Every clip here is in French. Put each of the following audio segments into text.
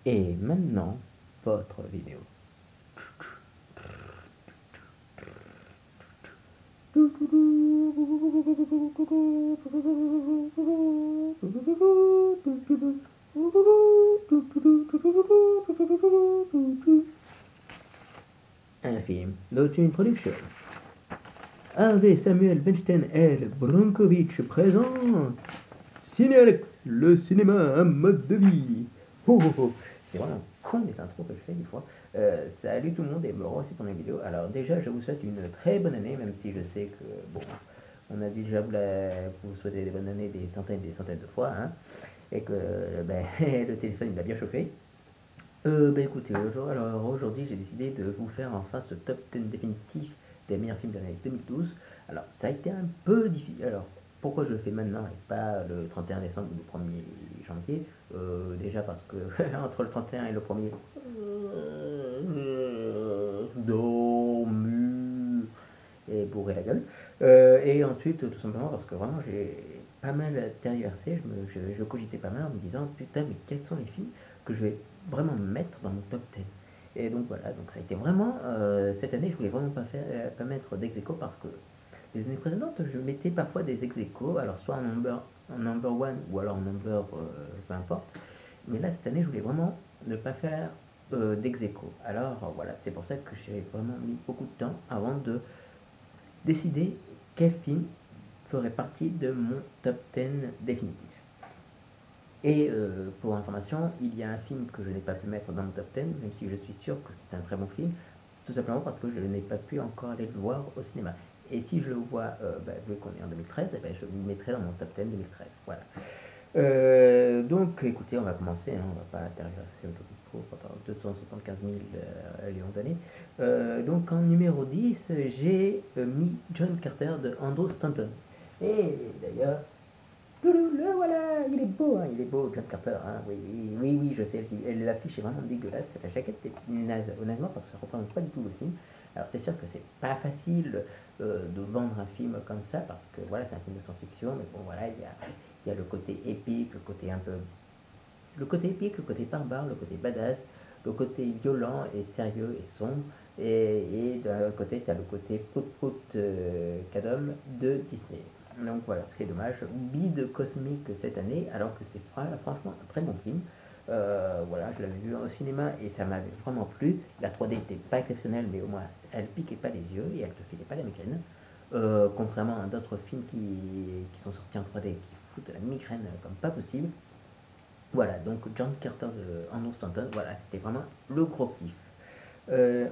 Et maintenant, votre vidéo. Un film d'une production. Harvey Samuel Weinstein L. Brankovic présente Cinéalex, le cinéma, un mode de vie. Oh, oh, oh. C'est vraiment con les intros que je fais des fois. Salut tout le monde et me revoici pour une vidéo. Alors déjà, je vous souhaite une très bonne année, même si je sais que, bon, on a déjà vous souhaiter des bonnes années des centaines de fois, hein, et que ben, le téléphone il a bien chauffé. Écoutez, aujourd'hui j'ai décidé de vous faire enfin ce top 10 définitif des meilleurs films de l'année 2012. Alors ça a été un peu difficile. Alors pourquoi je le fais maintenant et pas le 31 décembre ou le 1er janvier? Déjà parce que entre le 31 et le 1er, dormu et bourré la gueule. Et ensuite tout simplement parce que vraiment j'ai pas mal tergiversé, je cogitais pas mal en me disant putain mais quels sont les films que je vais vraiment me mettre dans mon top 10. Et donc voilà, donc ça a été vraiment cette année je voulais vraiment pas mettre d'ex aequo parce que les années précédentes je mettais parfois des ex aequo, alors soit en number one ou alors en number peu importe. Mais là cette année je voulais vraiment ne pas faire d'ex aequo. Alors voilà, c'est pour ça que j'ai vraiment mis beaucoup de temps avant de décider quel film ferait partie de mon top 10 définitif. Et pour information, il y a un film que je n'ai pas pu mettre dans mon top 10, même si je suis sûr que c'est un très bon film, tout simplement parce que je n'ai pas pu encore aller le voir au cinéma. Et si je le vois, vu qu'on est en 2013, je le mettrai dans mon top 10 2013. Voilà. Donc écoutez, on va commencer, hein, on va pas tergiverser autour du pot pendant 275 000 lions d'années. Donc en numéro 10, j'ai mis John Carter de Andrew Stanton. Et d'ailleurs, le voilà, il est beau, John Carter, hein, oui, oui, oui, oui, je sais, l'affiche est vraiment dégueulasse, la jaquette est naze, honnêtement, parce que ça représente pas du tout le film. Alors c'est sûr que c'est pas facile de vendre un film comme ça, parce que voilà, c'est un film de science-fiction, mais bon, voilà, il y a le côté épique, le côté un peu... Le côté épique, le côté barbare, le côté badass, le côté violent et sérieux et sombre, et d'un autre côté, tu as le côté prout-prout cadom de Disney. Donc voilà, c'est dommage. Bide cosmique cette année, alors que c'est franchement un très bon film. Voilà, je l'avais vu au cinéma et ça m'avait vraiment plu. La 3D n'était pas exceptionnelle, mais au moins elle piquait pas les yeux et elle te filait pas la migraine. Contrairement à d'autres films qui sont sortis en 3D et qui foutent la migraine comme pas possible. Voilà, donc John Carter de Andrew Stanton, voilà, c'était vraiment le gros kiff.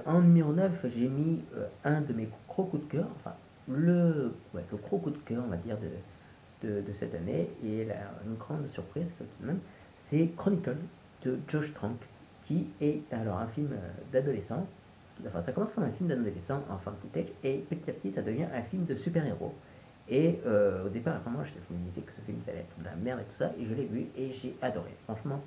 En numéro 9, j'ai mis un de mes gros coups de cœur, enfin le gros coup de cœur, on va dire, de cette année, et une grande surprise même, c'est Chronicle de Josh Trank, qui est alors un film d'adolescent. Enfin, ça commence comme un film d'adolescent en fan footage, et petit à petit, ça devient un film de super-héros. Et au départ, vraiment, je me disais que ce film allait être de la merde et tout ça, et je l'ai vu et j'ai adoré. Franchement,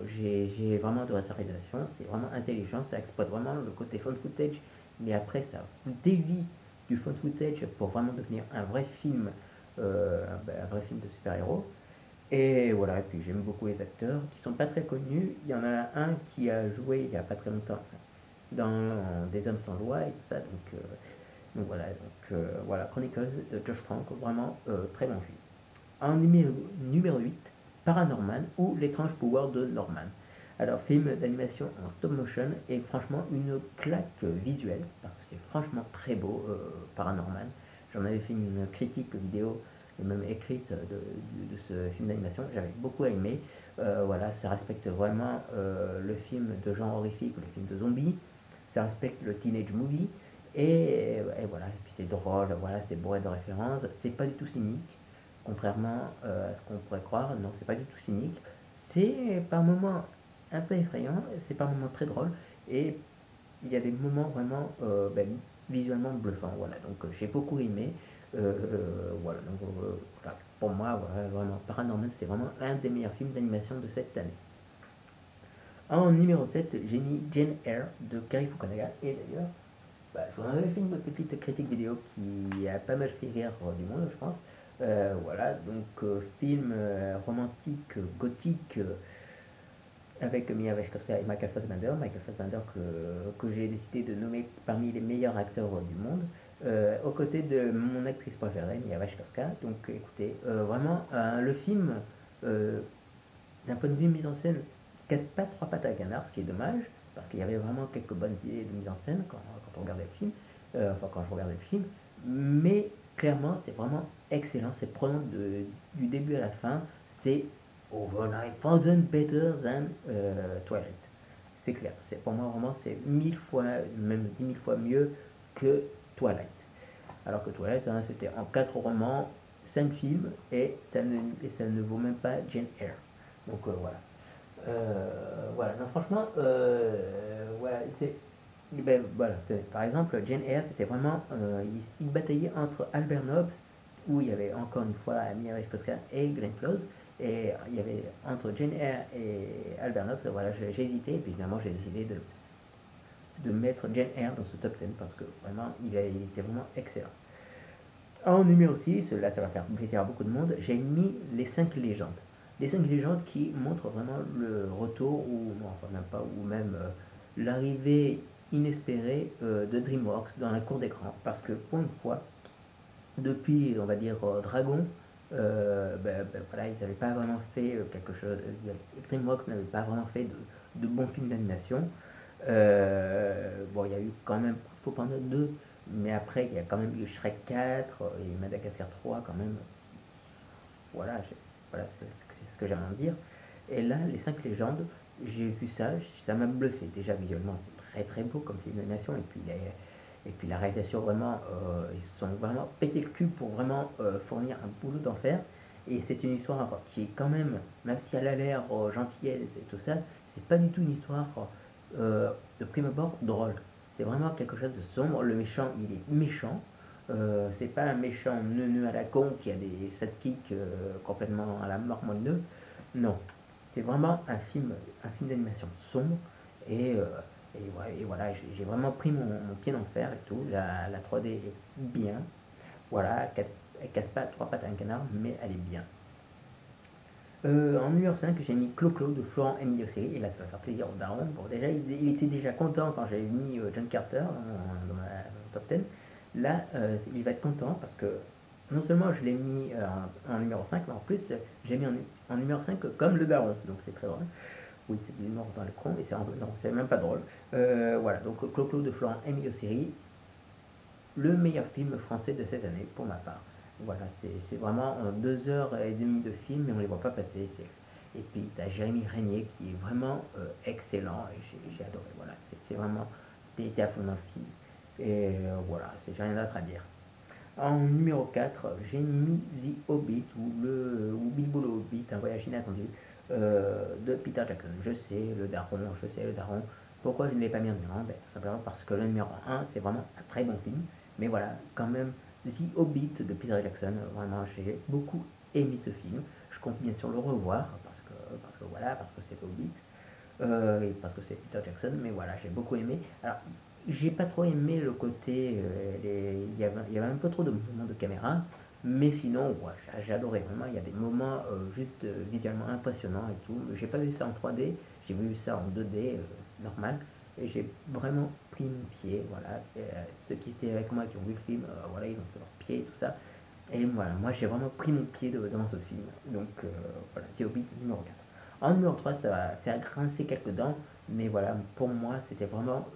j'ai vraiment adoré sa réalisation, c'est vraiment intelligent, ça exploite vraiment le côté fan footage, mais après ça dévie du fan footage pour vraiment devenir un vrai film, un vrai film de super-héros. Et voilà, et puis j'aime beaucoup les acteurs qui sont pas très connus. Il y en a un qui a joué il y a pas très longtemps dans Des Hommes sans loi et tout ça, voilà, Chronicles de Josh Trank, vraiment très bon film. En numéro 8, Paranorman ou L'étrange pouvoir de Norman. Alors, film d'animation en stop motion et franchement une claque visuelle, parce que c'est franchement très beau, Paranorman. J'en avais fait une critique vidéo, même écrite de ce film d'animation, j'avais beaucoup aimé. Voilà, ça respecte vraiment le film de genre horrifique ou le film de zombies, ça respecte le teenage movie, et voilà, et puis c'est drôle, voilà, c'est bourré de références, c'est pas du tout cynique, contrairement à ce qu'on pourrait croire, non, c'est pas du tout cynique, c'est par moments un peu effrayant, c'est par moments très drôle, et il y a des moments vraiment visuellement bluffants, voilà, donc j'ai beaucoup aimé, voilà, donc voilà, pour moi, voilà, vraiment, Paranormal, c'est vraiment un des meilleurs films d'animation de cette année. En numéro 7, j'ai mis Jane Eyre de Cary Fukunaga, et d'ailleurs, je vous en avais fait une petite critique vidéo qui a pas mal fait rire du monde, je pense. Voilà, donc film romantique, gothique, avec Mia Wasikowska et Michael Fassbender. Michael Fassbender que j'ai décidé de nommer parmi les meilleurs acteurs du monde, aux côtés de mon actrice préférée, Mia Wasikowska. Donc écoutez, vraiment, le film, euh, d'un point de vue mise en scène, casse pas trois pattes à un canard, ce qui est dommage, parce qu'il y avait vraiment quelques bonnes idées de mise en scène quand on regardait le film, enfin quand je regardais le film, mais clairement c'est vraiment excellent, c'est prenant du début à la fin, c'est over 9000 better than Twilight. C'est clair, c'est, pour moi vraiment c'est 1000 fois, même 10 000 fois mieux que Twilight. Alors que Twilight, hein, c'était en 4 romans, 5 films, et ça ne vaut même pas Jane Eyre. Donc voilà. Voilà, non, franchement, voilà, c'est. Ben, voilà, par exemple, Jane Eyre, c'était vraiment. Il bataillait entre Albert Nobbs, où il y avait encore une fois Mia Wasikowska et Glenn Close, et il y avait entre Jane Eyre et Albert Nobbs, voilà, j'ai hésité, et puis finalement j'ai décidé de mettre Jane Eyre dans ce top 10 parce que vraiment, il était vraiment excellent. En numéro 6, là ça va faire plaisir à beaucoup de monde, j'ai mis les 5 légendes. Les 5 légendes qui montrent vraiment le retour, ou non, enfin même pas, ou même l'arrivée inespérée de DreamWorks dans la cour d'écran. Parce que pour une fois, depuis, on va dire, Dragon, voilà, ils n'avaient pas vraiment fait quelque chose. DreamWorks n'avait pas vraiment fait de bons films d'animation. Bon, il y a eu quand même, faut pas en noter deux, mais après, il y a quand même eu Shrek 4 et Madagascar 3 quand même. Voilà, voilà ce que j'ai à dire. Et là, les 5 légendes, j'ai vu ça, ça m'a bluffé. Déjà, visuellement, c'est très très beau comme film d'animation. Et puis la réalisation, vraiment, ils se sont vraiment pété le cul pour vraiment fournir un boulot d'enfer. Et c'est une histoire qui est quand même si elle a l'air gentillette et tout ça, c'est pas du tout une histoire de prime abord drôle. C'est vraiment quelque chose de sombre. Le méchant, il est méchant. C'est pas un méchant neuneu à la con qui a des sidekicks complètement à la mormoneux. Non, c'est vraiment un film d'animation sombre et, euh, et voilà, j'ai vraiment pris mon pied d'enfer et tout. La 3D est bien. Voilà, elle casse pas trois pattes à un canard, mais elle est bien. En numéro 5, j'ai mis Clo-Clo de Florent Emiliossi, et là ça va faire plaisir au daron. Bon, déjà, il était déjà content quand j'avais mis John Carter dans ma top 10. Là, il va être content parce que non seulement je l'ai mis en numéro 5, mais en plus, j'ai mis en numéro 5 comme le daron, donc c'est très drôle. Oui, c'est du mort dans le con, et non, c'est même pas drôle. Voilà, donc Clo-Clo de Florent Emiliossi, le meilleur film français de cette année pour ma part. Voilà, c'est vraiment 2 heures et demie de film, mais on ne les voit pas passer. Et puis tu as Jérémy Régnier qui est vraiment excellent, et j'ai adoré. Voilà, c'est vraiment, t'es à fond dans le film. Et voilà, j'ai rien d'autre à dire. En numéro 4, j'ai mis The Hobbit, ou Bilbo le Hobbit, un voyage inattendu, de Peter Jackson. Je sais le daron. Pourquoi je ne l'ai pas mis en numéro 1? Tout simplement parce que le numéro 1, c'est vraiment un très bon film. Mais voilà, quand même, The Hobbit de Peter Jackson, vraiment, j'ai beaucoup aimé ce film. Je compte bien sûr le revoir, parce que voilà, parce que c'est Hobbit, et parce que c'est Peter Jackson, mais voilà, j'ai beaucoup aimé. Alors, j'ai pas trop aimé le côté, il y avait un peu trop de mouvements de caméra, mais sinon, ouais, j'ai adoré. Vraiment, il y a des moments juste visuellement impressionnants et tout. J'ai pas vu ça en 3D, j'ai vu ça en 2D normal, et j'ai vraiment pris mon pied. Voilà, ceux qui étaient avec moi qui ont vu le film, voilà, ils ont fait leur pied et tout ça. Et voilà, moi j'ai vraiment pris mon pied devant ce film. Donc voilà, The Hobbit numéro 4. En numéro 3, ça va faire grincer quelques dents, mais voilà, pour moi, c'était vraiment.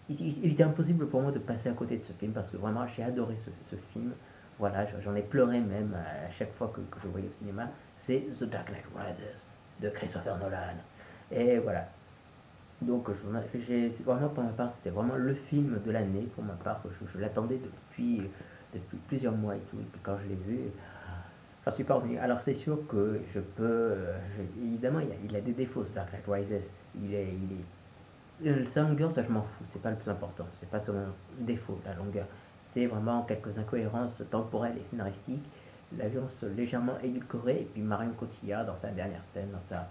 Il était impossible pour moi de passer à côté de ce film parce que vraiment, j'ai adoré ce film. Voilà, j'en ai pleuré même à chaque fois que je le voyais au cinéma. C'est The Dark Knight Rises de Christopher Nolan. Et voilà. Donc, vraiment, pour ma part, c'était vraiment le film de l'année. Pour ma part, je l'attendais depuis plusieurs mois et tout. Et puis quand je l'ai vu, j'en suis pas revenu. Alors c'est sûr que je peux. Évidemment, il a des défauts, ce Dark Knight Rises. Sa longueur, ça je m'en fous, c'est pas le plus important. C'est pas son défaut, la longueur. C'est vraiment quelques incohérences temporelles et scénaristiques. La violence légèrement édulcorée, et puis Marion Cotillard dans sa dernière scène, dans sa.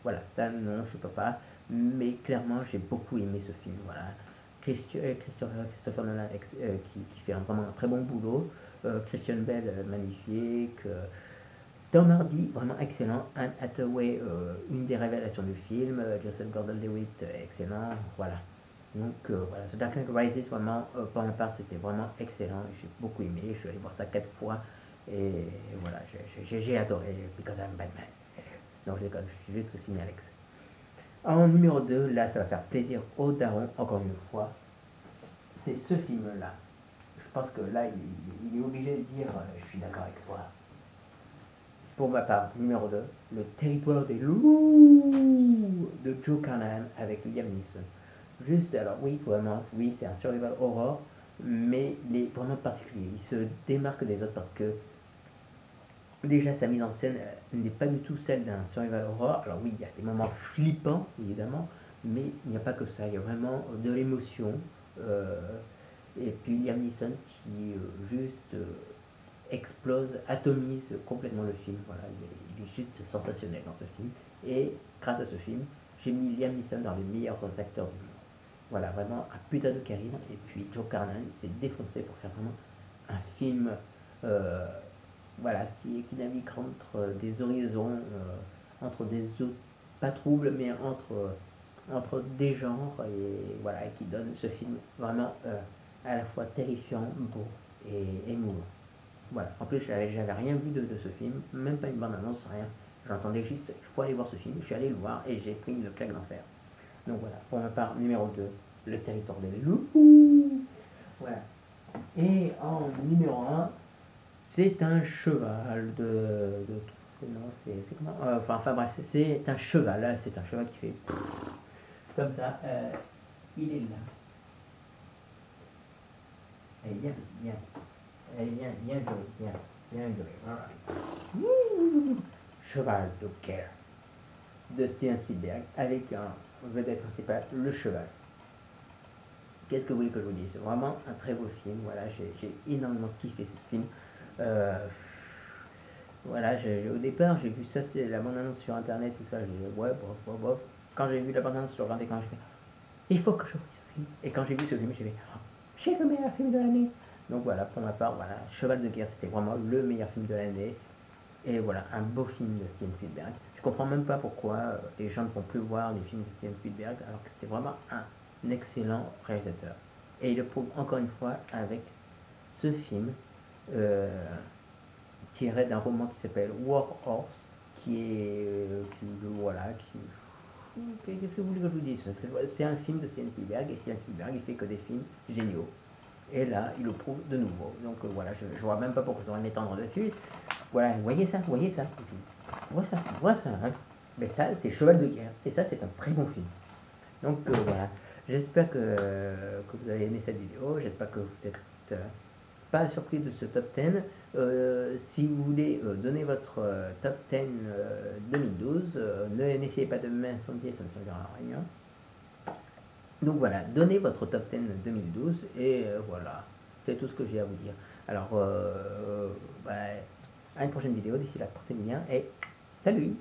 Voilà, ça non, je peux pas. Mais clairement, j'ai beaucoup aimé ce film. Voilà. Christopher Nolan qui fait vraiment un très bon boulot. Christian Bell, magnifique. Tom Hardy, vraiment excellent. Anne Hathaway, une des révélations du film. Joseph Gordon-Levitt, excellent. Voilà. Donc voilà, The Dark Knight Rises, vraiment, pour ma part, c'était vraiment excellent. J'ai beaucoup aimé. Je suis allé voir ça 4 fois. Et voilà, j'ai adoré. Because I'm Batman. Non, je déconne, je suis juste signé Alex. En numéro 2, là, ça va faire plaisir au daron, encore une fois. C'est ce film-là. Je pense que là, il est obligé de dire je suis d'accord avec toi. Pour ma part, numéro 2, Le Territoire des loups de Joe Carnahan avec Liam Neeson. Juste, alors oui, vraiment, oui, c'est un survival horror, mais il est vraiment particulier. Il se démarque des autres parce que déjà sa mise en scène n'est pas du tout celle d'un survival horror. Alors oui, il y a des moments flippants, évidemment, mais il n'y a pas que ça. Il y a vraiment de l'émotion. Et puis Liam Neeson qui juste explose, atomise complètement le film. Voilà, il est juste sensationnel dans ce film. Et grâce à ce film, j'ai mis Liam Neeson dans les meilleurs acteurs du monde. Voilà, vraiment un putain de charisme. Et puis Joe Carnahan s'est défoncé pour faire vraiment un film voilà, qui navigue entre des horizons, entre des eaux pas troubles, mais entre des genres, et voilà, qui donne ce film vraiment à la fois terrifiant, beau et émouvant. Voilà. En plus, j'avais rien vu de ce film, même pas une bande-annonce, rien. J'entendais juste, il faut aller voir ce film. Je suis allé le voir et j'ai pris une claque d'enfer. Donc voilà, pour ma part, numéro 2, Le Territoire des loups. Voilà. Et en numéro 1, c'est un cheval non, c'est comment enfin bref, c'est un cheval. Là, c'est un cheval qui fait comme ça. Il est là. Allez, viens, viens. Allez, viens jouer, viens jouer. Voilà. Cheval de guerre de Steven Spielberg avec un vedette principale, le cheval. Qu'est-ce que vous voulez que je vous dise? C'est vraiment un très beau film. Voilà, j'ai énormément kiffé ce film. Voilà, au départ, j'ai vu ça, c'est la bande-annonce sur internet, tout ça. J'ai dit, ouais, bof, bof, bof. Quand j'ai vu la bande-annonce sur grand écran, j'ai fait, il faut que je voie ce film. Et quand j'ai vu ce film, j'ai fait, oh, c'est le meilleur film de l'année. Donc voilà, pour ma part, voilà, Cheval de guerre, c'était vraiment le meilleur film de l'année. Et voilà, un beau film de Steven Spielberg. Je comprends même pas pourquoi les gens ne vont plus voir les films de Steven Spielberg, alors que c'est vraiment un excellent réalisateur. Et il le prouve encore une fois avec ce film, tiré d'un roman qui s'appelle War Horse, qui est, voilà, qu'est-ce que vous voulez que je vous dise? C'est un film de Steven Spielberg, et Steven Spielberg, il fait que des films géniaux. Et là, il le prouve de nouveau. Donc voilà, je vois même pas pourquoi je devrais m'étendre dessus. Voilà, voyez ça, voyez ça. Vois ça, hein. Mais ça, c'est Cheval de guerre. Et ça, c'est un très bon film. Donc voilà, j'espère que vous avez aimé cette vidéo. J'espère que vous êtes pas surpris de ce top 10. Si vous voulez donner votre top 10 2012, n'essayez pas de m'incendier, ça ne servira à rien. Donc voilà, donnez votre top 10 2012 et voilà, c'est tout ce que j'ai à vous dire. Alors, à une prochaine vidéo, d'ici là, portez-vous bien et salut!